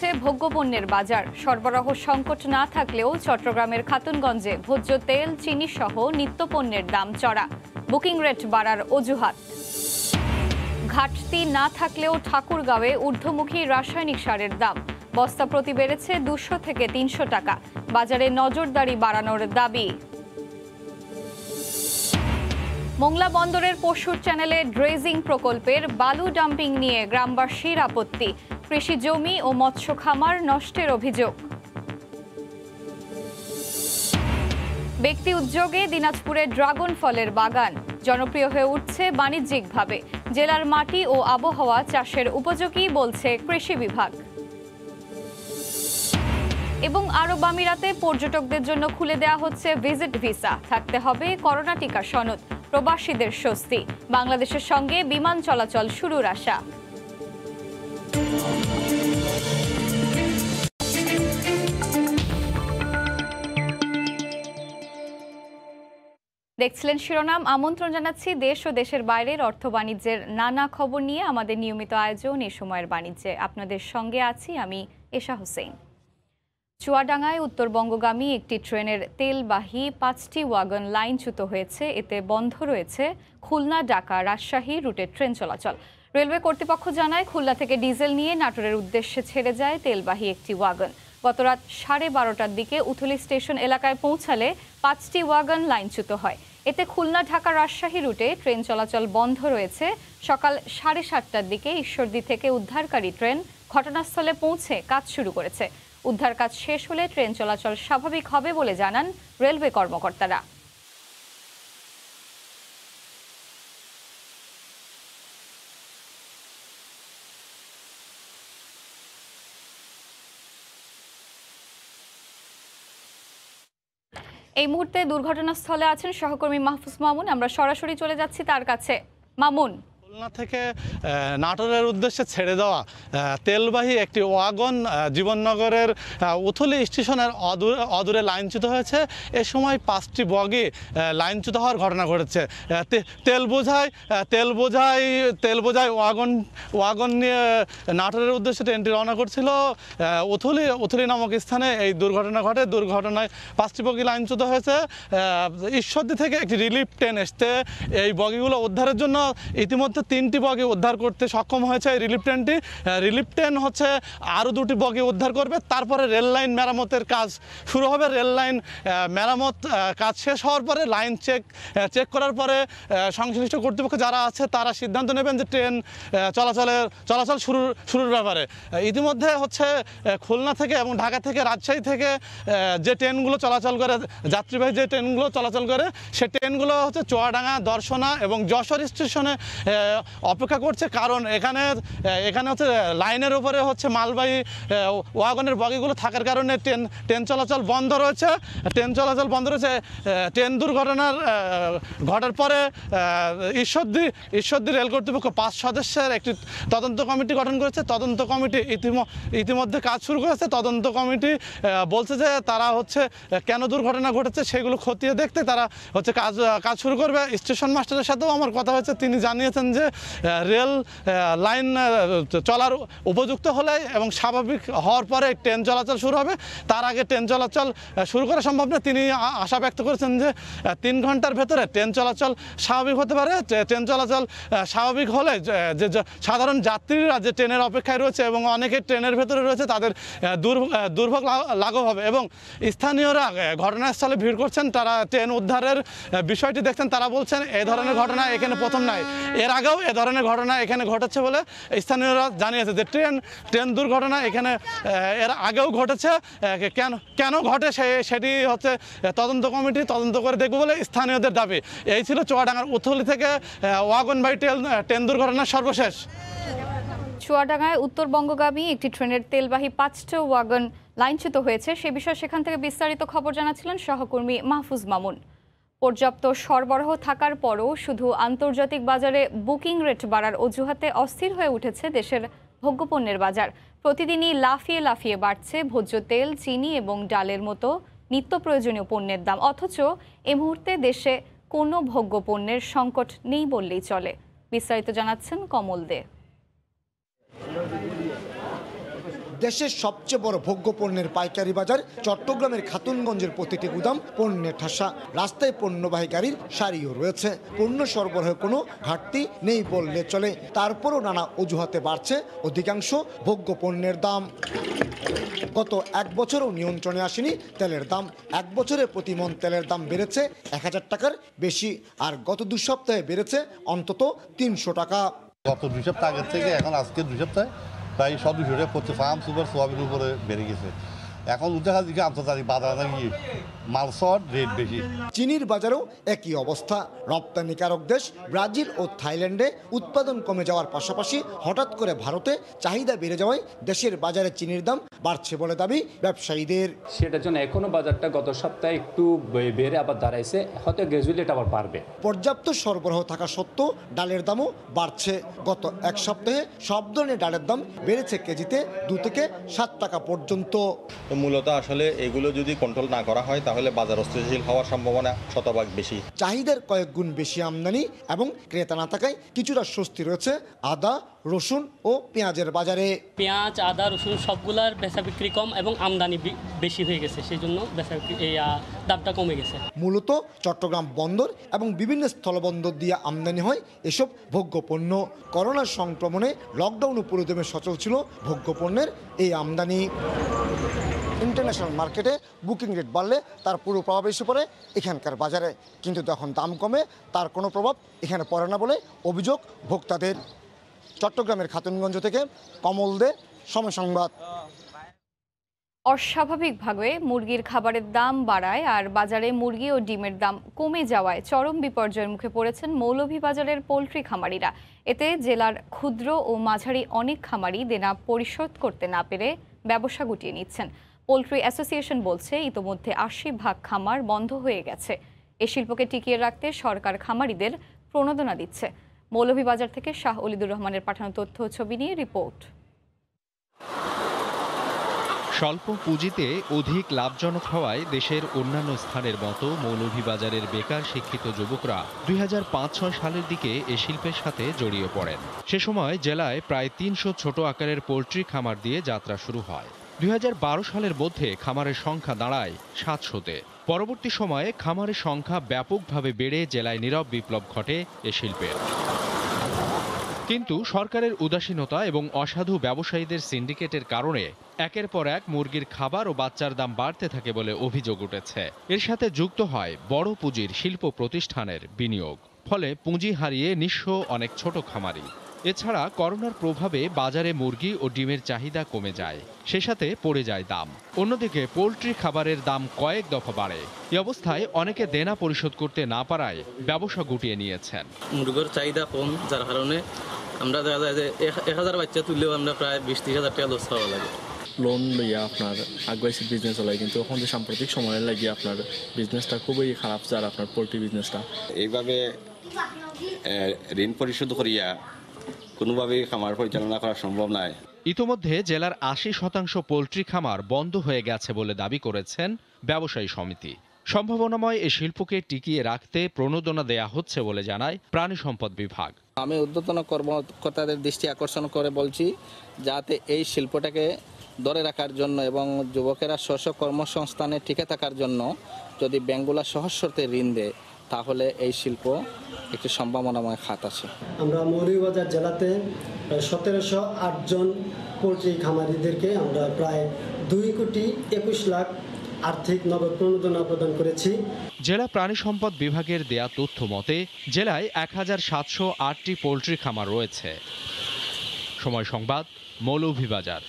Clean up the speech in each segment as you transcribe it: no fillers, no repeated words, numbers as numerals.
বাড়ছে ভোগ্যপণ্যের বাজার। সরবরাহ সংকট না থাকলেও চট্টগ্রামের খাতুনগঞ্জে ভোজ্য তেল, চিনি সহ নিত্যপণ্যের দাম চড়া। বুকিং রেট বাড়ার অজুহাত। ঘাটতি না থাকলেও ঠাকুরগাঁওয়ে ঊর্ধ্বমুখী রাসায়নিক সারের দাম বস্তা প্রতি বেড়েছে 200 থেকে 300 টাকা। বাজারে নজরদারি বাড়ানোর দাবি। মোংলা বন্দরের পশুর চ্যানেলে ড্রেজিং প্রকল্পের বালু ডাম্পিং নিয়ে গ্রামবাসীর আপত্তি। কৃষি জমি ও মৎস্য খামার নষ্টের অভিযোগ। ব্যক্তি উদ্যোগে দিনাজপুরে ড্রাগন ফলের বাগান জনপ্রিয় হয়ে উঠছে বাণিজ্যিকভাবে। জেলার মাটি ও আবহাওয়া চাষের উপযোগী বলছে কৃষি বিভাগ। এবং আরব আমিরাতে পর্যটকদের জন্য খুলে দেওয়া হচ্ছে ভিজিট ভিসা, থাকতে হবে করোনা টিকা সনদ। প্রবাসীদের স্বস্তি। বাংলাদেশের সঙ্গে বিমান চলাচল শুরুর আশা। দেখছিলেন শিরোনাম। আমন্ত্রণ জানাচ্ছি দেশ ও দেশের বাইরের অর্থ বাণিজ্যের নানা খবর নিয়ে আমাদের নিয়মিত আয়োজন এ সময়ের বাণিজ্যে। আপনাদের সঙ্গে আছি আমি এশা হোসেন। চুয়াডাঙ্গায় উত্তরবঙ্গগামী একটি ট্রেনের তেলবাহী 5টি ওয়াগন লাইনচ্যুত হয়েছে। এতে বন্ধ রয়েছে খুলনা, ঢাকা, রাজশাহী রুটের ট্রেন চলাচল। রেলওয়ে কর্তৃপক্ষ জানায়, খুলনা থেকে ডিজেল নিয়ে নাটোরের উদ্দেশ্যে ছেড়ে যায় তেলবাহী একটি ওয়াগন। গতরাত 12:30টার দিকে উথলি স্টেশন এলাকায় পৌঁছালে 5টি ওয়াগন লাইনচ্যুত হয়। এতে খুলনা, ঢাকা, রাজশাহী রুটে ট্রেন চলাচল বন্ধ রয়েছে। সকাল 7:30টার দিকে ঈশ্বরদী থেকে উদ্ধারকারী ট্রেন ঘটনাস্থলে পৌঁছে কাজ শুরু করেছে। উদ্ধার কাজ শেষ হলে ট্রেন চলাচল স্বাভাবিক হবে বলে জানান রেলওয়ে কর্মকর্তারা। এই মুহূর্তে দুর্ঘটনাস্থলে আছেন সহকর্মী মাহফুজ মামুন। আমরা সরাসরি চলে যাচ্ছি তার কাছে। মামুন, খুলনা থেকে নাটোরের উদ্দেশ্যে ছেড়ে দেওয়া তেলবাহী একটি ওয়াগন জীবননগরের উথলি স্টেশনের অদূরে লাইনচ্যুত হয়েছে। এ সময় 5টি বগি লাইনচ্যুত হওয়ার ঘটনা ঘটেছে। তেল বোঝাই ওয়াগন নিয়ে নাটোরের উদ্দেশ্যে ট্রেনটি রওনা করছিল। উথলি নামক স্থানে এই দুর্ঘটনা ঘটে। দুর্ঘটনায় 5টি বগি লাইনচ্যুত হয়েছে। ঈশ্বরদী থেকে একটি রিলিফ ট্রেন এসছে এই বগিগুলো উদ্ধারের জন্য। ইতিমধ্যে 3টি বগি উদ্ধার করতে সক্ষম হয়েছে এই রিলিফ ট্রেনটি। রিলিফ ট্রেন হচ্ছে আরও 2টি বগি উদ্ধার করবে। তারপরে রেল লাইন মেরামতের কাজ শুরু হবে। রেল লাইন মেরামত কাজ শেষ হওয়ার পরে লাইন চেক করার পরে সংশ্লিষ্ট কর্তৃপক্ষ যারা আছে তারা সিদ্ধান্ত নেবেন যে ট্রেন চলাচল শুরুর ব্যাপারে। ইতিমধ্যে হচ্ছে খুলনা থেকে এবং ঢাকা থেকে, রাজশাহী থেকে যে ট্রেনগুলো চলাচল করে, যাত্রীবাহী যে ট্রেনগুলো চলাচল করে, সে ট্রেনগুলো হচ্ছে চুয়াডাঙ্গা, দর্শনা এবং যশোর স্টেশনে অপেক্ষা করছে। কারণ এখানে হচ্ছে লাইনের উপরে হচ্ছে মালবাহী ওয়াগনের বগিগুলো থাকার কারণে ট্রেন চলাচল বন্ধ রয়েছে। ট্রেন দুর্ঘটনার ঘটার পরে ঈশ্বরদী রেল কর্তৃপক্ষ 5 সদস্যের একটি তদন্ত কমিটি গঠন করেছে। তদন্ত কমিটি ইতিমধ্যে কাজ শুরু করেছে। তদন্ত কমিটি বলছে যে তারা হচ্ছে কেন দুর্ঘটনা ঘটেছে সেগুলো খতিয়ে দেখতে তারা হচ্ছে কাজ শুরু করবে। স্টেশন মাস্টারের সাথেও আমার কথা হয়েছে, তিনি জানিয়েছেন যে রেল লাইন চলার উপযুক্ত হলে এবং স্বাভাবিক হওয়ার পরে ট্রেন চলাচল শুরু হবে। তার আগে ট্রেন চলাচল শুরু করা সম্ভব না। তিনি আশা ব্যক্ত করেছেন যে 3 ঘন্টার ভেতরে ট্রেন চলাচল স্বাভাবিক হতে পারে। ট্রেন চলাচল স্বাভাবিক হলে যে সাধারণ যাত্রীরা যে ট্রেনের অপেক্ষায় রয়েছে এবং অনেকে ট্রেনের ভেতরে রয়েছে তাদের দুর্ভোগ লাঘব হবে। এবং স্থানীয়রা ঘটনাস্থলে ভিড় করছেন, তারা ট্রেন উদ্ধারের বিষয়টি দেখছেন। তারা বলছেন এই ধরনের ঘটনা এখানে প্রথম নয়, এর আগেও এ ধরনের ঘটনা এখানে ঘটেছে বলে স্থানীয়রা জানিয়েছে যে ট্রেন দুর্ঘটনা এখানে এর আগেও ঘটেছে। কেন ঘটে সেটি হচ্ছে তদন্ত কমিটি তদন্ত করে দেখবে বলে স্থানীয়দের দাবি। এই ছিল চুয়াডাঙ্গার উথলি থেকে ওয়াগনবাহী ট্রেন দুর্ঘটনার সর্বশেষ। চুয়াডাঙ্গায় উত্তরবঙ্গগামী একটি ট্রেনের তেলবাহী 5টি ওয়াগন লাইনচ্যুত হয়েছে। সে বিষয়ে সেখান থেকে বিস্তারিত খবর জানাচ্ছিলেন সহকর্মী মাহফুজ মামুন। পর্যাপ্ত সরবরাহ থাকার পরও শুধু আন্তর্জাতিক বাজারে বুকিং রেট বাড়ার অজুহাতে অস্থির হয়ে উঠেছে দেশের ভোগ্যপণ্যের বাজার। প্রতিদিনই লাফিয়ে বাড়ছে ভোজ্য তেল, চিনি এবং ডালের মতো নিত্য প্রয়োজনীয় পণ্যের দাম। অথচ এ মুহূর্তে দেশে কোনো ভোগ্যপণ্যের সংকট নেই বললেই চলে। বিস্তারিত জানাচ্ছেন কমল দে। দেশের সবচেয়ে বড় ভোগ্য পণ্যের পাইকারি বাজার চট্টগ্রামের খাতুনগঞ্জের প্রতিটি গুদাম পণ্যের ঠাসা, রাস্তায় পণ্যবাহী গাড়ির সারিও রয়েছে। পণ্য সরবরাহে কোনো ঘাটতি নেই বললে চলে, তারপরও নানা অজুহাতে বাড়ছে অধিকাংশ ভোগ্য পণ্যের দাম। গত এক বছরও নিয়ন্ত্রণে আসেনি তেলের দাম। এক বছরে প্রতি মণ তেলের দাম বেড়েছে 1000 টাকার বেশি, আর গত 2 সপ্তাহে বেড়েছে অন্তত 300 টাকা। গত 2 সপ্তাহ আগের থেকে এখন আজকে 2 সপ্তাহে প্রায় 200 টাকা পড়ছে। ফার্ম সুপার সোয়াবিনের উপরে বেড়ে গেছে। এখন দেখা দিকে আন্তর্জাতিক বাজার নাকি মাল শর্ট, রেট বেশি। চিনির বাজারেও একই অবস্থা। রপ্তানিকারক দেশ ব্রাজিল ও থাইল্যান্ডে উৎপাদন কমে যাওয়ার পাশাপাশি হঠাৎ করে ভারতে চাহিদা বেড়ে যাওয়ায় দেশের বাজারে চিনির দাম বাড়ছে বলে দাবি ব্যবসায়ীদের। সেটার জন্য এখনো বাজারটা গত সপ্তাহে একটু বেড়ে আবার দাঁড়াইছে, হয়তো গ্র্যাজুয়ালি এটা আবার বাড়বে। পর্যাপ্ত সরবরাহ থাকা সত্ত্বেও ডালের দামও বাড়ছে। গত এক সপ্তাহে সব ধরনের ডালের দাম বেড়েছে কেজিতে 2 থেকে 7 টাকা পর্যন্ত। মূলত আসলে এগুলো যদি কন্ট্রোল না করা হয় তাহলে বাজার অস্থিতিশীল হওয়ার সম্ভাবনা শতভাগ বেশি। চাহিদার কয়েক গুণ বেশি আমদানি এবং ক্রেতা না থাকায় কিছুটা স্বস্তি রয়েছে আদা, রসুন ও পেঁয়াজের বাজারে। পেঁয়াজ, আদা, রসুন সবগুলার বেচা বিক্রি কম এবং আমদানি বেশি হয়ে গেছে, সেই জন্য বেচা বিক্রি দামটা কমে গেছে। মূলত চট্টগ্রাম বন্দর এবং বিভিন্ন স্থলবন্দর দিয়ে আমদানি হয় এসব ভোগ্য পণ্য। করোনা সংক্রমণে লকডাউন পুরোদমে সচল ছিল ভোগ্য পণ্যের এই আমদানি। ইন্টারন্যাশনাল মার্কেটে বুকিং রেট বাড়লে তার পুরো প্রভাব এসে পড়ে এখানকার বাজারে, কিন্তু যখন দাম কমে তার কোনো প্রভাব এখানে পড়ে না বলে অভিযোগ ভোক্তাদের। চট্টগ্রামের খাতুনগঞ্জ থেকে কমল দে, সময় সংবাদ। অস্বাভাবিকভাবে মুরগির খাবারের দাম বাড়ায় আর বাজারে মুরগি ও ডিমের দাম কমে যাওয়ায় চরম বিপর্যয়ের মুখে পড়েছেন মৌলভীবাজারের পোলট্রি খামারিরা। এতে জেলার ক্ষুদ্র ও মাঝারি অনেক খামারি দেনা পরিশোধ করতে না পেরে ব্যবসা গুটিয়ে নিচ্ছেন। পোলট্রি অ্যাসোসিয়েশন বলছে ইতোমধ্যে 80% খামার বন্ধ হয়ে গেছে। এ শিল্পকে টিকিয়ে রাখতে সরকার খামারিদের প্রণোদনা দিচ্ছে। মৌলভীবাজার থেকে শাহ অলিদুর রহমানের পাঠানো তথ্য ও ছবি নিয়ে রিপোর্ট। স্বল্প পুঁজিতে অধিক লাভজনক হওয়ায় দেশের অন্যান্য স্থানের মতো মৌলভীবাজারের বেকার শিক্ষিত যুবকরা 2005-06 সালের দিকে এ শিল্পের সাথে জড়িয়ে পড়েন। সে সময় জেলায় প্রায় 300 ছোট আকারের পোলট্রি খামার দিয়ে যাত্রা শুরু হয়। 2012 সালের মধ্যে খামারের সংখ্যা দাঁড়ায় 700-তে। পরবর্তী সময়ে খামারের সংখ্যা ব্যাপকভাবে বেড়ে জেলায় নীরব বিপ্লব ঘটে এ শিল্পের। কিন্তু সরকারের উদাসীনতা এবং অসাধু ব্যবসায়ীদের সিন্ডিকেটের কারণে একের পর এক মুরগির খাবার ও বাচ্চার দাম বাড়তে থাকে বলে অভিযোগ উঠেছে। এর সাথে যুক্ত হয় বড় পুঁজির শিল্প প্রতিষ্ঠানের বিনিয়োগ। ফলে পুঁজি হারিয়ে নিঃস্ব অনেক ছোট খামারি। এছাড়া করোনার প্রভাবে বাজারে মুরগি ও ডিমের চাহিদা কমে যায়, সে সাথে পড়ে যায় দাম। অন্যদিকে পোলট্রি খাবারের দাম কয়েক দফা বাড়ে। এ অবস্থায় অনেকে দেনা পরিশোধ করতে না পারায় ব্যবসা গুটিয়ে নিয়েছেন। মুরগির চাহিদা কম, যার কারণে আমরা দেখা যায় যে 1000 বাচ্চা তুললেও আমরা প্রায় 20-30 হাজার টাকা লস পাওয়া লাগে। লোন লইয়া আপনার আগুয়াইছে বিজনেস চলাই, কিন্তু এখন যে সাম্প্রতিক সময়ে লাগিয়ে আপনার বিজনেসটা খুবই খারাপ, যার আপনার পোলট্রি বিজনেসটা। এইভাবে ঋণ পরিশোধ করিয়া কোনোভাবেই খামার পরিচালনা করা সম্ভব নয়। ইতোমধ্যে জেলার 80% পোলট্রি খামার বন্ধ হয়ে গেছে বলে দাবি করেছেন ব্যবসায়ী সমিতি। সম্ভাবনাময় এই শিল্পকে টিকিয়ে রাখতে প্রণোদনা দেয়া হচ্ছে বলে জানায় প্রাণী সম্পদ বিভাগ। আমি ঊর্ধ্বতন কর্মকর্তাদের দৃষ্টি আকর্ষণ করে বলছি, যাতে এই শিল্পটাকে ধরে রাখার জন্য এবং যুবকেরা স্ব কর্মসংস্থানে টিকে থাকার জন্য যদি ব্যাংকগুলো সহজ শর্তে ঋণ দেয়, তাহলে এই শিল্প একটি সম্ভাবনাময় খাত আছে। আমরা মৌলভীবাজার জেলাতে 1708 জন পোলট্রি খামারিদেরকে আমরা প্রায় 2,21 লাখ আর্থিক নগদ প্রণোদনা প্রদান করেছি। জেলা প্রাণী সম্পদ বিভাগের দেয়া তথ্য মতে জেলায় 1708টি পোলট্রি খামার রয়েছে। সময় সংবাদ, মৌলভীবাজার।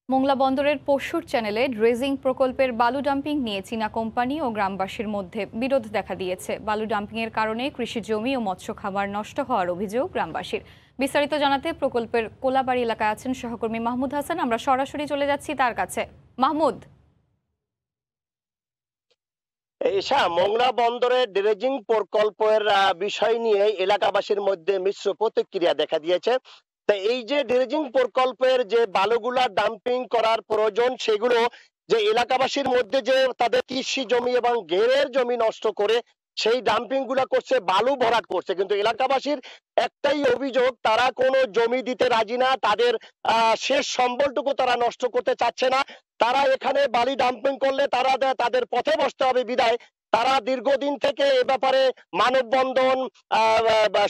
মোংলা বন্দরের পশুর চ্যানেলে ড্রেজিং প্রকল্পের বালু ডাম্পিং নিয়ে চীনা কোম্পানি ও গ্রামবাসীর মধ্যে বিরোধ দেখা দিয়েছে। বালু ডাম্পিংয়ের কারণে কৃষি জমি ও মৎস্য খামার নষ্ট হওয়ার অভিযোগ গ্রামবাসীর। বিস্তারিত জানাতে প্রকল্পের কোলাবাড়ি এলাকায় আছেন সহকর্মী মাহমুদ হাসান। আমরা সরাসরি চলে যাচ্ছি তার কাছে। মাহমুদ, এশা মোংলা বন্দরের ড্রেজিং প্রকল্পের বিষয় নিয়ে এলাকাবাসীর মধ্যে মিশ্র প্রতিক্রিয়া দেখা দিয়েছে। তা এই যে ড্রেজিং প্রকল্পের যে বালুগুলা ডাম্পিং করার প্রয়োজন, সেগুলো যে এলাকাবাসীর মধ্যে যে তাদের কৃষি জমি এবং ঘেরের জমি নষ্ট করে সেই ডাম্পিং গুলা করছে, বালু ভরাট করছে। কিন্তু এলাকাবাসীর একটাই অভিযোগ, তারা কোনো জমি দিতে রাজি না, তাদের শেষ সম্বলটুকু তারা নষ্ট করতে চাচ্ছে না। তারা এখানে বালি ডাম্পিং করলে তারা তাদের পথে বসতে হবে বিদায় তারা দীর্ঘদিন থেকে এ ব্যাপারে মানববন্ধন,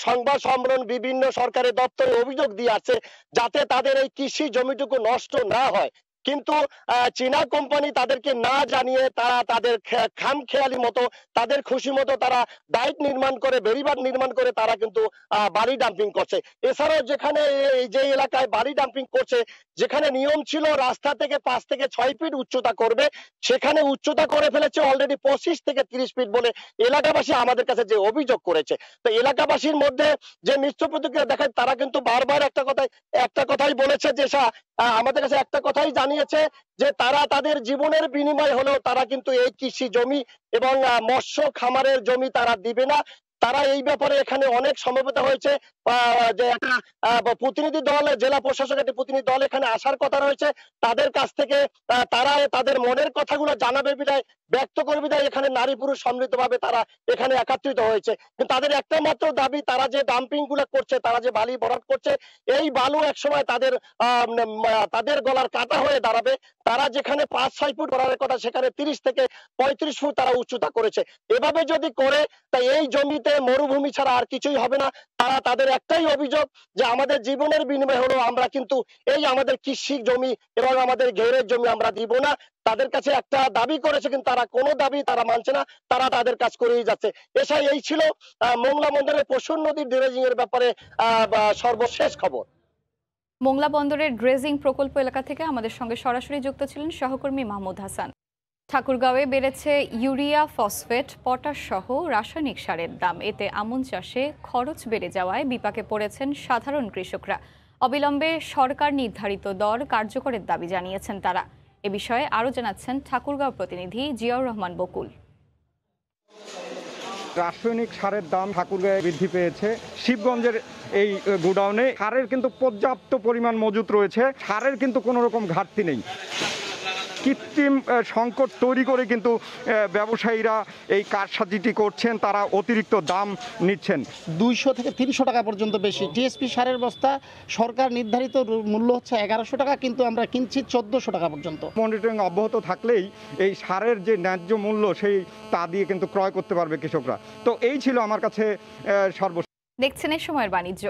সংবাদ সম্মেলন, বিভিন্ন সরকারি দপ্তরে অভিযোগ দিয়ে আসছে যাতে তাদের এই কৃষি জমিটুকু নষ্ট না হয়। কিন্তু চীনা কোম্পানি তাদেরকে না জানিয়ে তারা তাদের খামখেয়ালি মতো, তাদের খুশি মতো তারা ডাইট নির্মাণ করে, বেড়িবাঁধ নির্মাণ করে তারা কিন্তু বালি ডাম্পিং করছে। এছাড়াও যেখানে যে এলাকায় বালি ডাম্পিং করছে, যেখানে নিয়ম ছিল রাস্তা থেকে 5 থেকে 6 ফিট উচ্চতা করবে, সেখানে উচ্চতা করে ফেলেছে অলরেডি 25 থেকে 30 ফিট বলে এলাকাবাসী আমাদের কাছে যে অভিযোগ করেছে। তো এলাকাবাসীর মধ্যে যে মিশ্র প্রতিক্রিয়া দেখায়, তারা কিন্তু বারবার একটা কথাই বলেছে যে আমাদের কাছে একটা কথাই জানিয়েছে যে তারা তাদের জীবনের বিনিময় হলেও তারা কিন্তু এই কৃষি জমি এবং মৎস্য খামারের জমি তারা দিবে না। তারা এই ব্যাপারে এখানে অনেক সমবেত হয়েছে, যে একটা প্রতিনিধি দল, জেলা প্রশাসক একটি প্রতিনিধি দল এখানে আসার কথা রয়েছে। তাদের কাছ থেকে তারা তাদের মনের কথাগুলো জানাবে বিদায়, ব্যক্ত করবে বিদায় এখানে নারী পুরুষ সম্মিলিতভাবে তারা এখানে একত্রিত হয়েছে। কিন্তু তাদের একটা মাত্র দাবি, তারা যে ডাম্পিং গুলো করছে, তারা যে বালি ভরাট করছে, এই বালু একসময় তাদের গলার কাটা হয়ে দাঁড়াবে। তারা যেখানে 5-6 ফুট ভরার কথা, সেখানে 30 থেকে 35 ফুট তারা উচ্চতা করেছে। এভাবে যদি করে, তাই এই জমিতে মরুভূমি ছাড়া আর কিছুই হবে না। তাদের একটাই অভিযোগ যে আমাদের জীবনের বিনিময় হলো আমরা কিন্তু এই আমাদের কৃষি জমি এবং আমাদের ঘেরের জমি আমরা দিব না। তাদের কাছে একটা দাবি করেছে, কিন্তু তারা কোনো দাবি তারা মানছে না, তারা তাদের কাজ করেই যাচ্ছে। এই ছিল মোংলা বন্দরের পশুর নদীর ড্রেজিং এর ব্যাপারে সর্বশেষ খবর। মোংলা বন্দরের ড্রেজিং প্রকল্প এলাকা থেকে আমাদের সঙ্গে সরাসরি যুক্ত ছিলেন সহকর্মী মাহমুদ হাসান। ঠাকুরগাঁওয়ে বেড়েছে ইউরিয়া, ফসফেট, পটাশ সহ রাসায়নিক সারের দাম। এতে আমন চাষে খরচ বেড়ে যাওয়ায় বিপাকে পড়েছেন সাধারণ কৃষকরা। অবিলম্বে সরকার নির্ধারিত দর কার্যকরের দাবি জানিয়েছেন তারা। এ বিষয়ে আরও জানাচ্ছেন ঠাকুরগাঁও প্রতিনিধি জিয়াউর রহমান বকুল। রাসায়নিক সারের দাম ঠাকুরগাঁয়ে বৃদ্ধি পেয়েছে। শিবগঞ্জের এই গোডাউনে সারের কিন্তু পর্যাপ্ত পরিমাণ মজুত রয়েছে, সারের কিন্তু কোনো রকম ঘাটতি নেই। কৃত্রিম সংকট তৈরি করে কিন্তু ব্যবসায়ীরা এই কারসাজিটি করছেন, তারা অতিরিক্ত দাম নিচ্ছেন। 200 থেকে 300 টাকা পর্যন্ত বেশি। টিএসপি সারের বস্তা সরকার নির্ধারিত মূল্য হচ্ছে 1100 টাকা, কিন্তু আমরা কিনছি 1400 টাকা পর্যন্ত। মনিটরিং অব্যাহত থাকলেই এই সারের যে ন্যায্য মূল্য তা দিয়ে কিন্তু ক্রয় করতে পারবে কৃষকরা। তো এই ছিল আমার কাছে সর্বশেষ। দেখছেন এই সময়ের বাণিজ্য।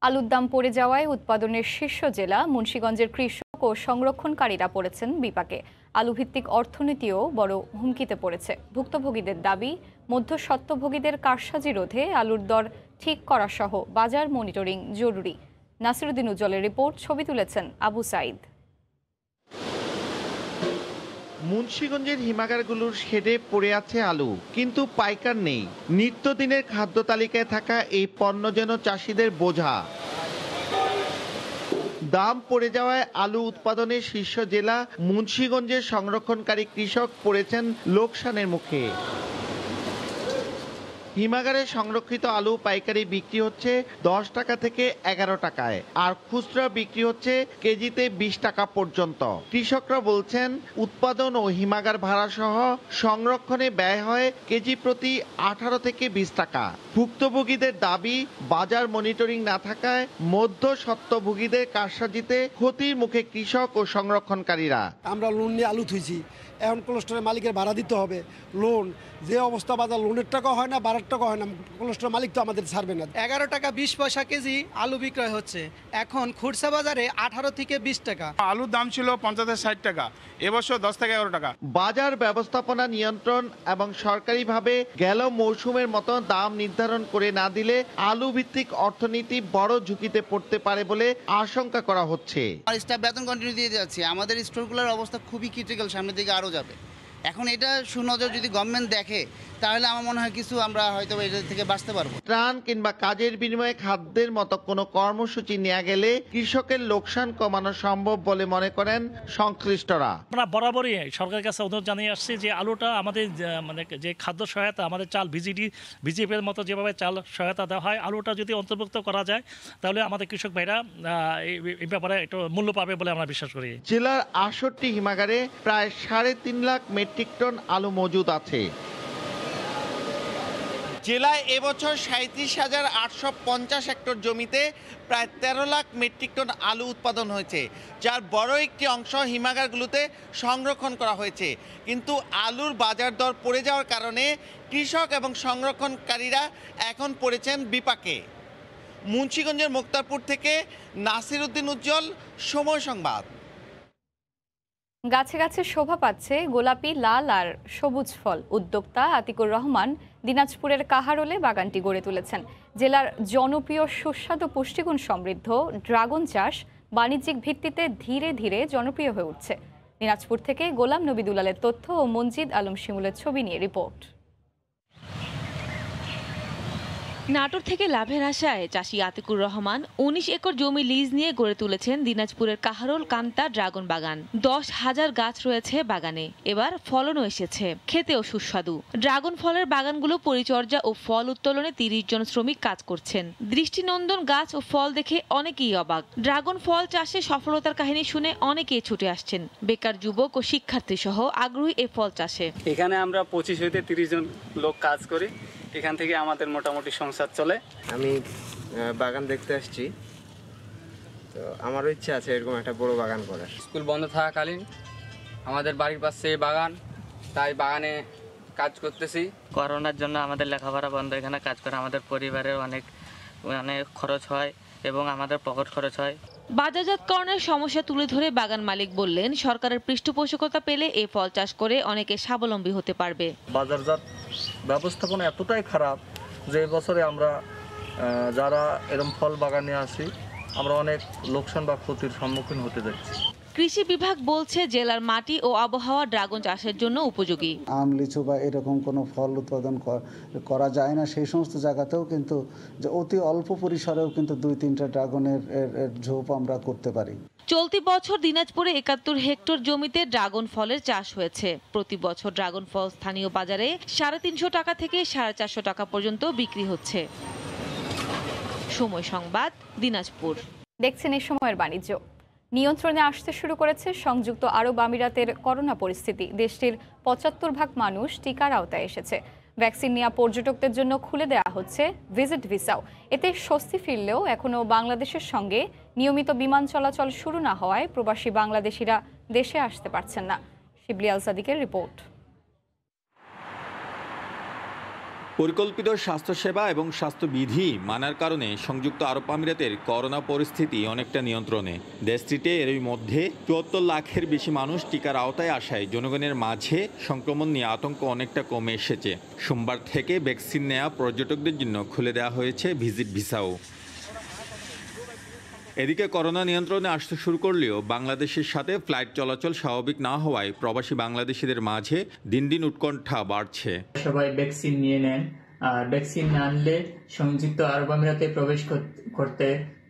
আলুর দাম পড়ে যাওয়ায় উৎপাদনের শীর্ষ জেলা মুন্সিগঞ্জের কৃষক ও সংরক্ষণকারীরা পড়েছেন বিপাকে। আলুভিত্তিক অর্থনীতিও বড় হুমকিতে পড়েছে। ভুক্তভোগীদের দাবি, মধ্যস্বত্বভোগীদের কারসাজি রোধে আলুর দর ঠিক করা সহ বাজার মনিটরিং জরুরি। নাসিরুদ্দিন উজ্জ্বলের রিপোর্ট, ছবি তুলেছেন আবু সাইদ। মুন্সিগঞ্জের হিমাগারগুলোর শেডে পড়ে আছে আলু, কিন্তু পাইকার নেই। নিত্যদিনের খাদ্য তালিকায় থাকা এই পণ্য যেন চাষিদের বোঝা। দাম পড়ে যাওয়ায় আলু উৎপাদনের শীর্ষ জেলা মুন্সিগঞ্জের সংরক্ষণকারী কৃষক পড়েছেন লোকসানের মুখে। হিমাগারে সংরক্ষিত আলু পাইকারি বিক্রি হচ্ছে 10 টাকা থেকে 11 টাকায়, আর খুচরা বিক্রি হচ্ছে কেজিতে 20 টাকা পর্যন্ত। কৃষকরা বলছেন উৎপাদন ও হিমাগার ভাড়া সহ সংরক্ষণে ব্যয় হয় কেজি প্রতি 18 থেকে 20 টাকা। ভুক্তভোগীদের দাবি, বাজার মনিটরিং না থাকায় মধ্যস্বত্বভোগীদের কারসাজিতে ক্ষতির মুখে কৃষক ও সংরক্ষণকারীরা। আমরা লোন নিয়ে আলু থুইছি, এখন কোলেস্টোরের মালিকের ভাড়া দিতে হবে। লোন যে অবস্থা, বাজার লোনের টাকা হয় না, ভাড়ার টাকা হয় না, কোলেস্টোরের মালিক তো আমাদের ছাড়বে না। 11 টাকা 20 পয়সা কেজি আলু বিক্রয় হচ্ছে, এখন খুচরা বাজারে 18 থেকে 20 টাকা। আলুর দাম ছিল 50 থেকে 60 টাকা, এবছর 10 থেকে 11 টাকা। বাজার ব্যবস্থাপনা নিয়ন্ত্রণ এবং সরকারিভাবে গেল মৌসুমের মতো দাম নির্ধারণ করে না দিলে আলু ভিত্তিক অর্থনীতি বড় ঝুঁকিতে পড়তে পারে বলে আশঙ্কা করা হচ্ছে। স্টাফ বেতন কন্টিনিউ দিয়ে যাচ্ছে, আমাদের স্টোরগুলোর অবস্থা খুবই ক্রিটিক্যাল, সামনের দিকে আরও যাবে। এখন এটা সুনজর যদি গভর্নমেন্ট দেখে, তাহলে আমার মনে হয় কিছু আমরা হয়তো এটা থেকে বাঁচতে পারবো। ত্রাণ কিংবা কাজের বিনিময়ে খাদ্যের মতো কোনো কর্মসূচি নেওয়া গেলে কৃষকের লোকসান কমানো সম্ভব বলে মনে করেন সংশ্লিষ্টরা। আমরা বরাবরই সরকারের কাছে অনুরোধ জানিয়ে আসছি যে আলুটা আমাদের মানে যে খাদ্য সহায়তা, আমাদের চাল বিজিপির মতো যেভাবে চাল সহায়তা দেওয়া হয়, আলুটা যদি অন্তর্ভুক্ত করা যায় তাহলে আমাদের কৃষক ভাইরা এই ব্যাপারে একটু মূল্য পাবে বলে আমরা বিশ্বাস করি। জেলার 68 হিমাগারে প্রায় 3.5 লাখ মেট্রিক টন আলু মজুদ আছে। জেলায় এবছর 37,850 হেক্টর জমিতে প্রায় 13 লাখ মেট্রিক টন আলু উৎপাদন হয়েছে, যার বড় একটি অংশ হিমাগারগুলোতে সংরক্ষণ করা হয়েছে। কিন্তু আলুর বাজার দর পড়ে যাওয়ার কারণে কৃষক এবং সংরক্ষণকারীরা এখন পড়েছেন বিপাকে। মুন্সিগঞ্জের মুক্তারপুর থেকে নাসির উদ্দিন উজ্জ্বল, সময় সংবাদ। গাছে গাছে শোভা পাচ্ছে গোলাপি, লাল আর সবুজ ফল। উদ্যোক্তা আতিকুর রহমান দিনাজপুরের কাহারোলে বাগানটি গড়ে তুলেছেন। জেলার জনপ্রিয় সুস্বাদু পুষ্টিগুণ সমৃদ্ধ ড্রাগন চাষ বাণিজ্যিক ভিত্তিতে ধীরে ধীরে জনপ্রিয় হয়ে উঠছে। দিনাজপুর থেকে গোলাম নবী দুলালের তথ্য ও মনজিদ আলম শিমুলের ছবি নিয়ে রিপোর্ট। নাটোর থেকে লাভের আশায় চাষি আতিকুর রহমান 19 একর জমি লিজ নিয়ে গড়ে তুলেছেন দিনাজপুরের কাহারোল কান্তা ড্রাগন বাগান। 10,000 গাছ রয়েছে বাগানে, এবার ফলনও এসেছে, খেতেও সুস্বাদু। ড্রাগন ফলের বাগানগুলো পরিচর্যা ও ফল উত্তোলনে 30 জন শ্রমিক কাজ করছেন। দৃষ্টিনন্দন গাছ ও ফল দেখে অনেকেই অবাক। ড্রাগন ফল চাষে সফলতার কাহিনী শুনে অনেকেই ছুটে আসছেন। বেকার যুবক ও শিক্ষার্থী সহ আগ্রহী এ ফল চাষে। এখানে আমরা 25 হইতে 30 জন লোক কাজ করি। এখান থেকে আমাদের মোটামুটি সংসার চলে। আমি বাগান দেখতে আসছি, তো আমারও ইচ্ছা আছে এরকম একটা বড় বাগান করার। স্কুল বন্ধ থাকাকালীন আমাদের বাড়ির পাশে বাগান, তাই বাগানে কাজ করতেছি। করোনার জন্য আমাদের লেখাপড়া বন্ধ, এখানে কাজ করে আমাদের পরিবারের অনেক খরচ হয় এবং আমাদের পকেট খরচ হয়। বাজারজাতকরণের সমস্যা তুলে ধরে বাগান মালিক বললেন, সরকারের পৃষ্ঠপোষকতা পেলে এই ফল চাষ করে অনেকে স্বাবলম্বী হতে পারবে। বাজারজাত ব্যবস্থাপনা এতটাই খারাপ যে বছরে আমরা যারা এরকম ফল বাগানে আসি আমরা অনেক লোকসান বা ক্ষতির সম্মুখীন হতে যাচ্ছি। কৃষি বিভাগ বলছে জেলার মাটি ও আবহাওয়া ড্রাগন চাষের জন্য উপযোগী। আম, লিচু বা এরকম কোনো ফল উৎপাদন করা যায় না, সেই সমস্ত জায়গাতেও কিন্তু যে অতি অল্প পরিসরেও কিন্তু 2-3টা ড্রাগনের ঝোপ আমরা করতে পারি। চলতি বছর দিনাজপুরে 71 হেক্টর জমিতে ড্রাগন ফলের চাষ হয়েছে। প্রতি বছর ড্রাগন ফল স্থানীয় বাজারে 350 টাকা থেকে 450 টাকা পর্যন্ত বিক্রি হচ্ছে। সময় সংবাদ, দিনাজপুর। দেখছেন এই সময়ের বাণিজ্য। নিয়ন্ত্রণে আসতে শুরু করেছে সংযুক্ত আরব আমিরাতের করোনা পরিস্থিতি। দেশটির 75% মানুষ টিকার আওতায় এসেছে। ভ্যাকসিন নেওয়া পর্যটকদের জন্য খুলে দেওয়া হচ্ছে ভিজিট ভিসাও। এতে স্বস্তি ফিরলেও এখনও বাংলাদেশের সঙ্গে নিয়মিত বিমান চলাচল শুরু না হওয়ায় প্রবাসী বাংলাদেশিরা দেশে আসতে পারছেন না। শিবলি আল সাদিকের রিপোর্ট। পরিকল্পিত স্বাস্থ্যসেবা এবং স্বাস্থ্যবিধি মানার কারণে সংযুক্ত আরব আমিরাতের করোনা পরিস্থিতি অনেকটা নিয়ন্ত্রণে। দেশটিতে এরই মধ্যে 74 লাখের বেশি মানুষ টিকার আওতায় আসায় জনগণের মাঝে সংক্রমণ নিয়ে আতঙ্ক অনেকটা কমে এসেছে। সোমবার থেকে ভ্যাকসিন নেওয়া পর্যটকদের জন্য খুলে দেওয়া হয়েছে ভিজিট ভিসাও। এদিকে করোনা নিয়ন্ত্রণে আসতে শুরু করলেও বাংলাদেশের সাথে ফ্লাইট চলাচল স্বাভাবিক না হওয়ায় প্রবাসী বাংলাদেশিদের মাঝে দিন দিন উৎকণ্ঠা বাড়ছে। সবাই ভ্যাকসিন নিয়ে নেন, আর ভ্যাকসিন না আনলে সংযুক্ত আরব আমিরাতে প্রবেশ করতে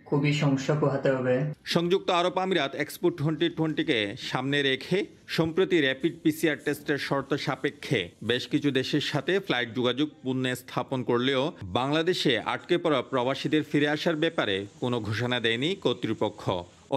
খুবই সমস্যা পোহাতে হবে। সংযুক্ত আরব আমিরাত এক্সপো 2020-কে সামনে রেখে সম্প্রতি র্যাপিড পিসিআর টেস্টের শর্ত সাপেক্ষে বেশ কিছু দেশের সাথে ফ্লাইট যোগাযোগ পুনঃস্থাপন করলেও বাংলাদেশে আটকে পড়া প্রবাসীদের ফিরে আসার ব্যাপারে কোনো ঘোষণা দেয়নি কর্তৃপক্ষ।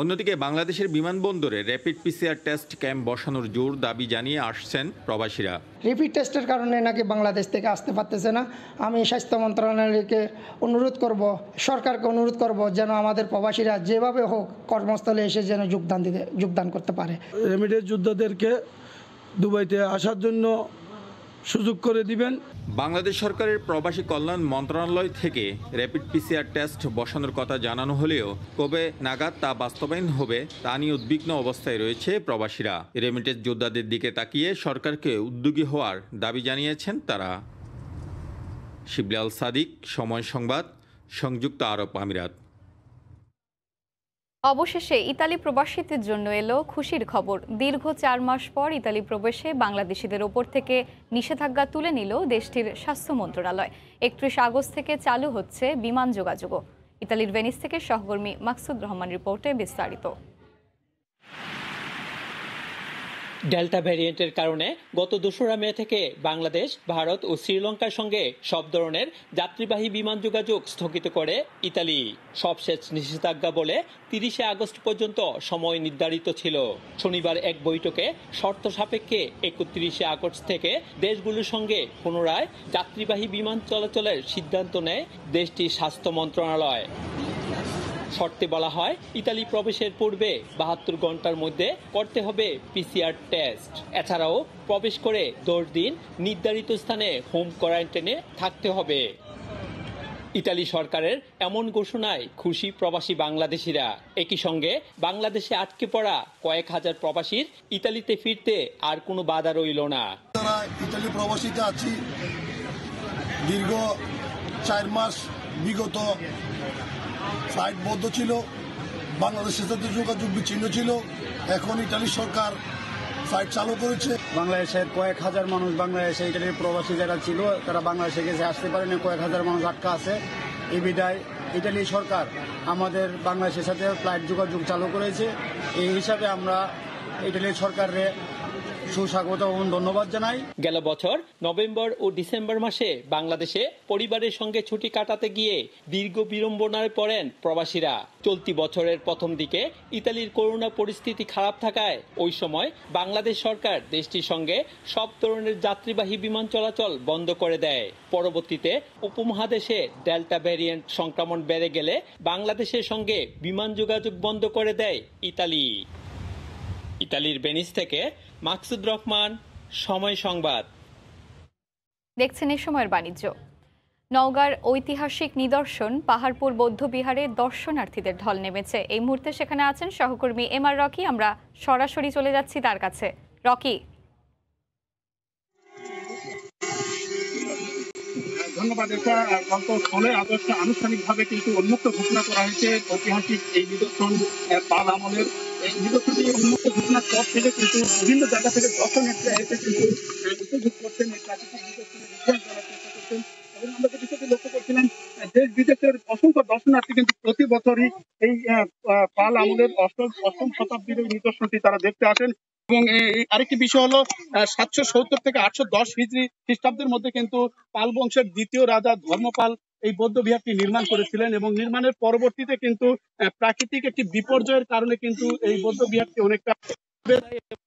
অন্যদিকে বাংলাদেশের বিমানবন্দরে র্যাপিড পিসিআর টেস্ট ক্যাম্প বসানোর জোর দাবি জানিয়ে আসছেন প্রবাসীরা। রিপিট টেস্টের কারণে নাকি বাংলাদেশ থেকে আসতে পারতেছে না। আমি স্বাস্থ্য মন্ত্রণালয়কে অনুরোধ করব, সরকারকে অনুরোধ করব যেন আমাদের প্রবাসীরা যেভাবে হোক কর্মস্থলে এসে যেন যোগদান করতে পারে। রেমিটেন্স যোদ্ধাদেরকে দুবাইতে আসার জন্য সুযোগ করে দিবেন। বাংলাদেশ সরকারের প্রবাসী কল্যাণ মন্ত্রণালয় থেকে র্যাপিড পিসিআর টেস্ট বসানোর কথা জানানো হলেও কবে নাগাদ তা বাস্তবায়ন হবে তা নিয়ে উদ্বিগ্ন অবস্থায় রয়েছে প্রবাসীরা। রেমিটেন্স যোদ্ধাদের দিকে তাকিয়ে সরকারকে উদ্যোগী হওয়ার দাবি জানিয়েছেন তারা। শিবলি আল সাদিক, সময় সংবাদ, সংযুক্ত আরব আমিরাত। অবশেষে ইতালি প্রবাসীদের জন্য এলো খুশির খবর। দীর্ঘ 4 মাস পর ইতালি প্রবেশে বাংলাদেশিদের ওপর থেকে নিষেধাজ্ঞা তুলে নিল দেশটির স্বাস্থ্য মন্ত্রণালয়। 31 আগস্ট থেকে চালু হচ্ছে বিমান যোগাযোগও। ইতালির ভেনিস থেকে সহকর্মী মাকসুদ রহমান রিপোর্টে বিস্তারিত। ডেল্টা ভ্যারিয়েন্টের কারণে গত 2রা মে থেকে বাংলাদেশ, ভারত ও শ্রীলঙ্কার সঙ্গে সব ধরনের যাত্রীবাহী বিমান যোগাযোগ স্থগিত করে ইতালি। সবশেষ নিষেধাজ্ঞা বলে 30শে আগস্ট পর্যন্ত সময় নির্ধারিত ছিল। শনিবার এক বৈঠকে শর্ত সাপেক্ষে 31শে আগস্ট থেকে দেশগুলোর সঙ্গে পুনরায় যাত্রীবাহী বিমান চলাচলের সিদ্ধান্ত নেয় দেশটির স্বাস্থ্য মন্ত্রণালয়। শর্তে বলা হয়, ইতালি প্রবেশের পূর্বে 72 ঘন্টার মধ্যে করতে হবে পিসিআর টেস্ট। এছাড়াও প্রবেশ করে 10 দিন নির্ধারিত স্থানে হোম কোয়ারেন্টাইনে থাকতে হবে। ইতালি সরকারের এমন ঘোষণায় খুশি প্রবাসী বাংলাদেশিরা। একই সঙ্গে বাংলাদেশে আটকে পড়া কয়েক হাজার প্রবাসীর ইতালিতে ফিরতে আর কোনো বাধা রইল না। তারা ইতালি প্রবাসীতে আছি, দীর্ঘ 4 মাস বিগত ফ্লাইট বন্ধ ছিল, বাংলাদেশের সাথে যোগাযোগ বিচ্ছিন্ন ছিল। এখন ইতালি সরকার ফ্লাইট চালু করেছে। বাংলাদেশের কয়েক হাজার মানুষ, বাংলাদেশে ইটালির প্রবাসী যারা ছিল তারা বাংলাদেশে গেছে, আসতে পারেনি। কয়েক হাজার মানুষ আটকা আছে। এই বিদায় ইটালি সরকার আমাদের বাংলাদেশের সাথে ফ্লাইট যোগাযোগ চালু করেছে। এই হিসাবে আমরা ইটালির সরকারের সুস্বাগত এবং ধন্যবাদ জানাই। গেল বছর নভেম্বর ও ডিসেম্বর মাসে বাংলাদেশে পরিবারের সঙ্গে ছুটি কাটাতে গিয়ে দীর্ঘ বিড়ম্বনায় পড়েন প্রবাসীরা। চলতি বছরের প্রথম দিকে ইতালির করোনা পরিস্থিতি খারাপ থাকায় ওই সময় বাংলাদেশ সরকার দেশটির সঙ্গে সব ধরনের যাত্রীবাহী বিমান চলাচল বন্ধ করে দেয়। পরবর্তীতে উপমহাদেশে ডেল্টা ভ্যারিয়েন্ট সংক্রমণ বেড়ে গেলে বাংলাদেশের সঙ্গে বিমান যোগাযোগ বন্ধ করে দেয় ইতালি। ইতালির ভেনিস থেকে মাকসুদ রহমান, সময় সংবাদ। দেখছেন এই সময়ের বাণিজ্য। নওগাঁর ঐতিহাসিক নিদর্শন পাহাড়পুর বৌদ্ধবিহারে দর্শনার্থীদের ঢল নেমেছে। এই মুহূর্তে সেখানে আছেন সহকর্মী এমআর রকি। আমরা সরাসরি চলে যাচ্ছি তার কাছে। রকি। ধন্যবাদ। গত 16 আগস্ট আনুষ্ঠানিকভাবে কিন্তু উন্মুক্ত ঘোষণা করা হয়েছে ঐতিহাসিক এই নিদর্শন পাল আমলের। এই নিদর্শনটি উন্মুক্ত ঘোষণার পর থেকে কিন্তু বিভিন্ন জায়গা থেকে দর্শনার্থীরা এসে কিন্তু উপভোগ করছেন, এই প্রাকৃতিক নিদর্শনের ইতিহাস জানার চেষ্টা করছেন। এবং আমরা যে বিষয়টি লক্ষ্য করছিলাম, দেশ বিদেশের অসংখ্য দর্শনার্থী কিন্তু প্রতি বছরই এই পাল আমলের অষ্টম শতাব্দীর এই নিদর্শনটি তারা দেখতে আসেন। এবং আরেকটি বিষয় হলো 770 থেকে 810 হিজরি খ্রিস্টাব্দের মধ্যে কিন্তু পাল বংশের দ্বিতীয় রাজা ধর্মপাল এই বৌদ্ধ বিহারটি নির্মাণ করেছিলেন। এবং নির্মাণের পরবর্তীতে কিন্তু প্রাকৃতিক একটি বিপর্যয়ের কারণে কিন্তু এই বৌদ্ধ বিহারটি অনেকটা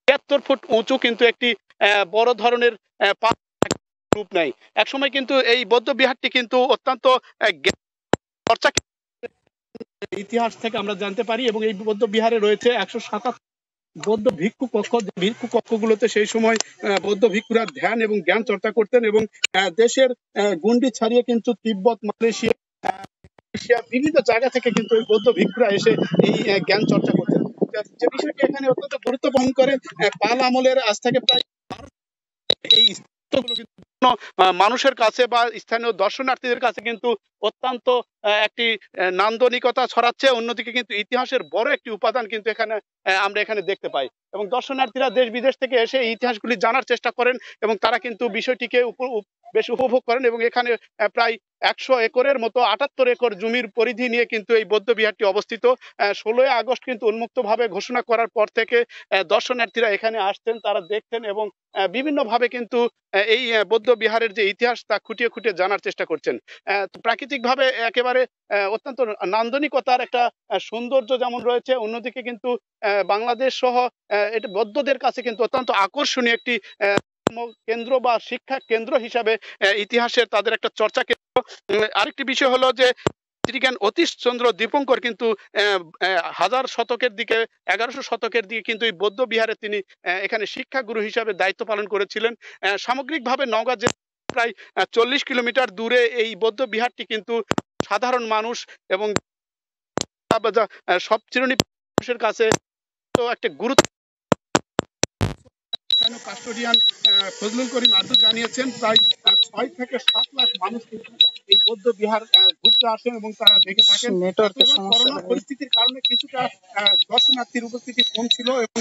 73 ফুট উঁচু কিন্তু একটি বড় ধরনের রূপ নেয়। একসময় কিন্তু এই বৌদ্ধ বিহারটি কিন্তু অত্যন্ত চর্চা ইতিহাস থেকে আমরা জানতে পারি। এবং এই বৌদ্ধ বিহারে রয়েছে 177 বৌদ্ধ ভিক্ষু কক্ষ। ভিক্ষু কক্ষগুলোতে সেই সময় বৌদ্ধ ভিক্ষুরা ধ্যান এবং জ্ঞান চর্চা করতেন। এবং দেশের গণ্ডি ছাড়িয়ে কিন্তু তিব্বত, মালয়েশিয়া, বিভিন্ন জায়গা থেকে কিন্তু এই বৌদ্ধ ভিক্ষুরা এসে এই জ্ঞান চর্চা করতেন। যে বিষয়টি এখানে অত্যন্ত গুরুত্ব বহন করে, পাল আমলের আজ থেকে প্রায় এই মানুষের কাছে বা স্থানীয় দর্শনার্থীদের কাছে কিন্তু অত্যন্ত একটি নান্দনিকতা ছড়াচ্ছে। অন্যদিকে কিন্তু ইতিহাসের বড় একটি উপাদান কিন্তু আমরা এখানে দেখতে পাই। এবং দর্শনার্থীরা দেশ বিদেশ থেকে এসে এই ইতিহাসগুলি জানার চেষ্টা করেন এবং তারা কিন্তু বিষয়টিকে বেশ উপভোগ করেন। এবং এখানে প্রায় 100 একরের মতো 78 একর জমির পরিধি নিয়ে কিন্তু এই বৌদ্ধ বিহারটি অবস্থিত। 16 আগস্ট কিন্তু উন্মুক্তভাবে ঘোষণা করার পর থেকে দর্শনার্থীরা এখানে আসছেন, তারা দেখছেন এবং বিভিন্নভাবে কিন্তু এই বৌদ্ধ বিহারের যে ইতিহাস তা খুঁটিয়ে খুঁটিয়ে জানার চেষ্টা করছেন। প্রাকৃতিকভাবে একেবারে অত্যন্ত নান্দনিকতার একটা সৌন্দর্য যেমন রয়েছে, অন্যদিকে কিন্তু বাংলাদেশ সহ এটা বৌদ্ধদের কাছে কিন্তু অত্যন্ত আকর্ষণীয় একটি কেন্দ্র বা শিক্ষা কেন্দ্র হিসাবে ইতিহাসের তাদের একটা চর্চা কেন্দ্র। আরেকটি বিষয় হলো যে শ্রীজ্ঞান অতীশচন্দ্র দীপঙ্কর কিন্তু 1000 শতকের দিকে 1100 শতকের দিকে কিন্তু এই বৌদ্ধ বিহারে তিনি এখানে শিক্ষাগুরু হিসাবে দায়িত্ব পালন করেছিলেন। সামগ্রিকভাবে নওগাঁ জেলা প্রায় 40 কিলোমিটার দূরে এই বৌদ্ধ বিহারটি কিন্তু সাধারণ মানুষ এবং সব শ্রেণী মানুষের কাছে তো একটা গুরুত্ব কাস্টোডিয়ান ফজলুল করিম আব্দু জানিয়েছেন প্রায় 6 থেকে 7 লাখ মানুষ এই বৌদ্ধ বিহার ঘুরতে আসেন এবং তারা দেখে থাকেন। করোনা পরিস্থিতির কারণে কিছুটা দর্শনার্থীর উপস্থিতি কম ছিল এবং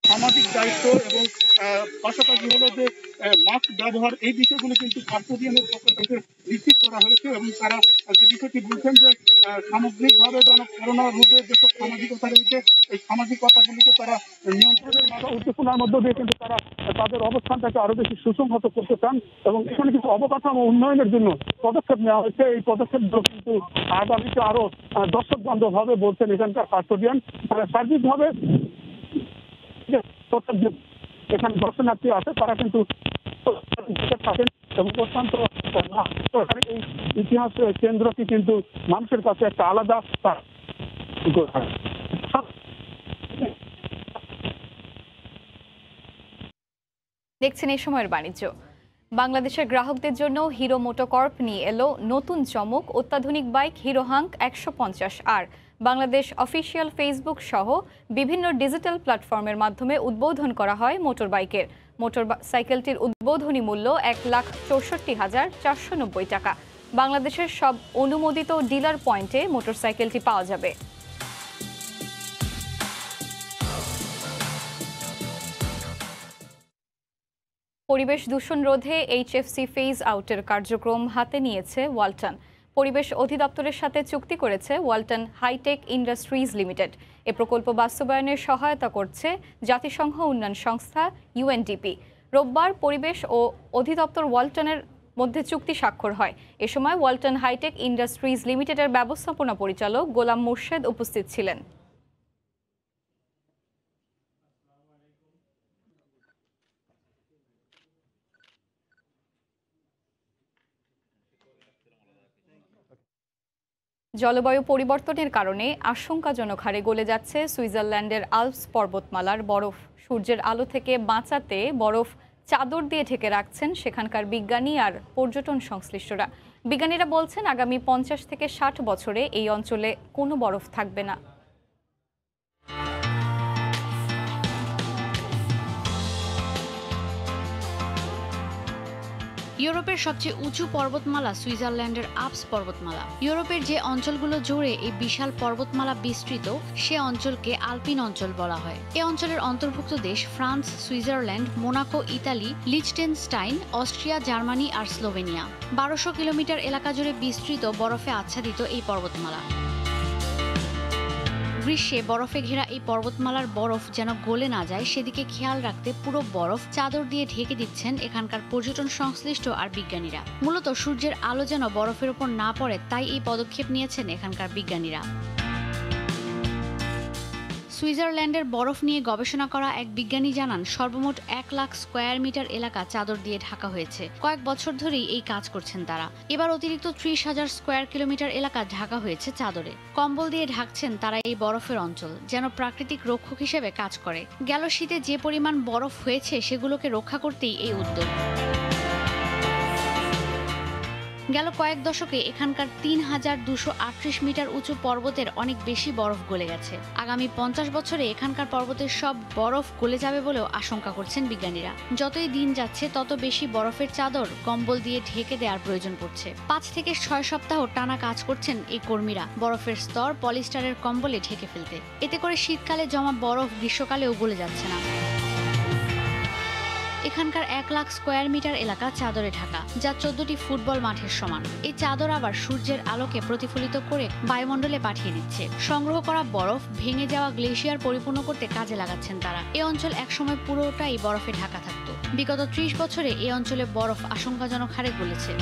সামাজিক দায়িত্ব এবং পাশাপাশি হলো যে মাস্ক ব্যবহার, এই বিষয়গুলো কিন্তু কাস্টোডিয়ানের পক্ষ থেকে নিশ্চিত করা হয়েছে। এবং তারা যে বিষয়টি বলছেন যে সামগ্রিকভাবে যেন করোনা রোধে যেসব সামাজিকতা রয়েছে, এই সামাজিকতাগুলিকে তারা নিয়ন্ত্রণের উদ্দীপনার মধ্য দিয়ে কিন্তু তারা তাদের অবস্থানটাকে আরো বেশি সুসংহত করতে চান। এবং এখানে কিছু অবকাঠামো উন্নয়নের জন্য পদক্ষেপ নেওয়া হয়েছে। এই পদক্ষেপগুলো কিন্তু আগামীতে আরো দর্শক বান্ধব হবে বলছেন এখানকার কাস্টোডিয়ান। সার্বিকভাবে এখানে দর্শনার্থী আছে তারা কিন্তু থাকেন এবং প্রশান্ত এই ইতিহাস কেন্দ্রটি কিন্তু মানুষের কাছে একটা আলাদা। দেখছেন এই সময়ের বাণিজ্য। বাংলাদেশের গ্রাহকদের জন্য হিরো মোটোকর্প নিয়ে এলো নতুন চমক, অত্যাধুনিক bike hero hunk 150R। Bangladesh official Facebook সহ বিভিন্ন ডিজিটাল প্ল্যাটফর্মের মাধ্যমে উদ্বোধন করা হয় মোটর বাইকের। মোটরসাইকেলটির উদ্বোধনী মূল্য 1,64,490 টাকা। বাংলাদেশের সব অনুমোদিত ডিলার পয়েন্টে মোটরসাইকেলটি পাওয়া যাবে। পরিবেশ দূষণ রোধে HFC ফেজ আউটের কার্যক্রম হাতে নিয়েছে ওয়ালটন। পরিবেশ অধিদপ্তরের সাথে চুক্তি করেছে ওয়ালটন হাইটেক ইন্ডাস্ট্রিজ লিমিটেড। এ প্রকল্প বাস্তবায়নে সহায়তা করছে জাতিসংঘ উন্নয়ন সংস্থা UNDP। রোববার পরিবেশ ও অধিদপ্তর ওয়ালটনের মধ্যে চুক্তি স্বাক্ষর হয়। এ সময় ওয়ালটন হাইটেক ইন্ডাস্ট্রিজ লিমিটেডের ব্যবস্থাপনা পরিচালক গোলাম মোর্শেদ উপস্থিত ছিলেন। জলবায়ু পরিবর্তনের কারণে আশঙ্কাজনক হারে গলে যাচ্ছে সুইজারল্যান্ডের আল্পস পর্বতমালার বরফ। সূর্যের আলো থেকে বাঁচাতে বরফ চাদর দিয়ে ঢেকে রাখছেন সেখানকার বিজ্ঞানী আর পর্যটন সংশ্লিষ্টরা। বিজ্ঞানীরা বলছেন আগামী 50 থেকে 60 বছরে এই অঞ্চলে কোনো বরফ থাকবে না। ইউরোপের সবচেয়ে উঁচু পর্বতমালা সুইজারল্যান্ডের আল্পস পর্বতমালা। ইউরোপের যে অঞ্চলগুলো জুড়ে এই বিশাল পর্বতমালা বিস্তৃত, সে অঞ্চলকে আলপিন অঞ্চল বলা হয়। এ অঞ্চলের অন্তর্ভুক্ত দেশ France, Switzerland, Monaco, Italy, Liechtenstein, Austria, Germany আর স্লোভেনিয়া। 1200 কিলোমিটার এলাকা জুড়ে বিস্তৃত বরফে আচ্ছাদিত এই পর্বতমালা। গ্রীষ্মে বরফে ঘেরা এই পর্বতমালার বরফ যেন গলে না যায় সেদিকে খেয়াল রাখতে পুরো বরফ চাদর দিয়ে ঢেকে দিচ্ছেন এখানকার পর্যটন সংশ্লিষ্ট আর বিজ্ঞানীরা। মূলত সূর্যের আলো যেন বরফের উপর না পড়ে, তাই এই পদক্ষেপ নিয়েছেন এখানকার বিজ্ঞানীরা। সুইজারল্যান্ডের বরফ নিয়ে গবেষণা করা এক বিজ্ঞানী জানান, সর্বমোট 1 লাখ স্কয়ার মিটার এলাকা চাদর দিয়ে ঢাকা হয়েছে। কয়েক বছর ধরেই এই কাজ করছেন তারা। এবার অতিরিক্ত 30,000 স্কয়ার কিলোমিটার এলাকা ঢাকা হয়েছে চাদরে। কম্বল দিয়ে ঢাকছেন তারা এই বরফের অঞ্চল, যেন প্রাকৃতিক রক্ষক হিসেবে কাজ করে। গেল শীতে যে পরিমাণ বরফ হয়েছে সেগুলোকে রক্ষা করতেই এই উদ্যোগ। গেল কয়েক দশকে এখানকার 3,238 মিটার উঁচু পর্বতের অনেক বেশি বরফ গলে গেছে। আগামী 50 বছরে এখানকার পর্বতের সব বরফ গলে যাবে বলেও আশঙ্কা করছেন বিজ্ঞানীরা। যতই দিন যাচ্ছে তত বেশি বরফের চাদর, কম্বল দিয়ে ঢেকে দেওয়ার প্রয়োজন পড়ছে। 5 থেকে 6 সপ্তাহ টানা কাজ করছেন এই কর্মীরা বরফের স্তর পলিস্টারের কম্বলে ঢেকে ফেলতে। এতে করে শীতকালে জমা বরফ গ্রীষ্মকালেও গলে যাচ্ছে না। এখানকার 1 লাখ স্কয়ার মিটার এলাকা চাদরে ঢাকা, যা 14টি ফুটবল মাঠের সমান। এই চাদর আবার সূর্যের আলোকে প্রতিফলিত করে বায়ুমণ্ডলে পাঠিয়ে দিচ্ছে। সংগ্রহ করা বরফ ভেঙে যাওয়া গ্লেশিয়ার পরিপূর্ণ করতে কাজে লাগাচ্ছেন তারা। এই অঞ্চল একসময় পুরোটাই বরফে ঢাকা থাকত। বিগত 30 বছরে এই অঞ্চলে বরফ আশঙ্কাজনক হারে গলেছে।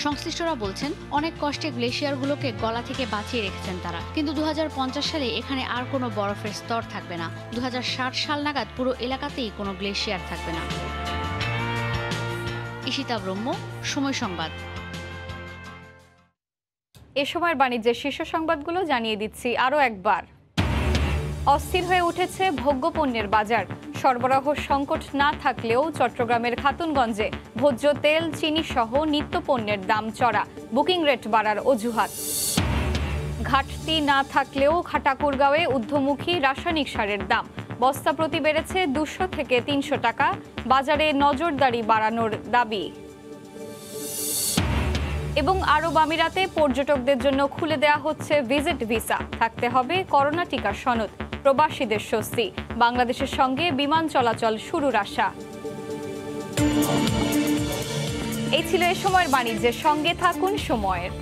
সংশ্লিষ্টরা বলছেন, অনেক কষ্টে গ্লেশিয়ারগুলোকে গলা থেকে বাঁচিয়ে রেখেছেন তারা। কিন্তু 2050 সালে এখানে আর কোনো বরফের স্তর থাকবে না। 2060 সাল নাগাদ পুরো এলাকাতেই কোনো গ্লেশিয়ার থাকবে না। ঈশিতা ব্রহ্ম, সময় সংবাদ। এ সময়ের বাণিজ্যের শীর্ষ সংবাদগুলো জানিয়ে দিচ্ছি আরও একবার। অস্থির হয়ে উঠেছে ভোগ্যপণ্যের বাজার। সরবরাহ সংকট না থাকলেও চট্টগ্রামের খাতুনগঞ্জে ভোজ্য তেল, চিনি সহ নিত্যপণ্যের দাম চড়া, বুকিং রেট বাড়ার অজুহাত। ঘাটতি না থাকলেও ঠাকুরগাঁওয়ে ঊর্ধ্বমুখী রাসায়নিক সারের দাম বস্তা প্রতি বেড়েছে 200 থেকে 300 টাকা। বাজারে নজরদারি বাড়ানোর দাবি। এবং আরব আমিরাতে পর্যটকদের জন্য খুলে দেওয়া হচ্ছে ভিজিট ভিসা, থাকতে হবে করোনা টিকার সনদ। প্রবাসীদের স্বস্তি, বাংলাদেশের সঙ্গে বিমান চলাচল শুরুর আশা। এই ছিল এ সময়ের বাণিজ্যের সঙ্গে থাকুন সময়ের।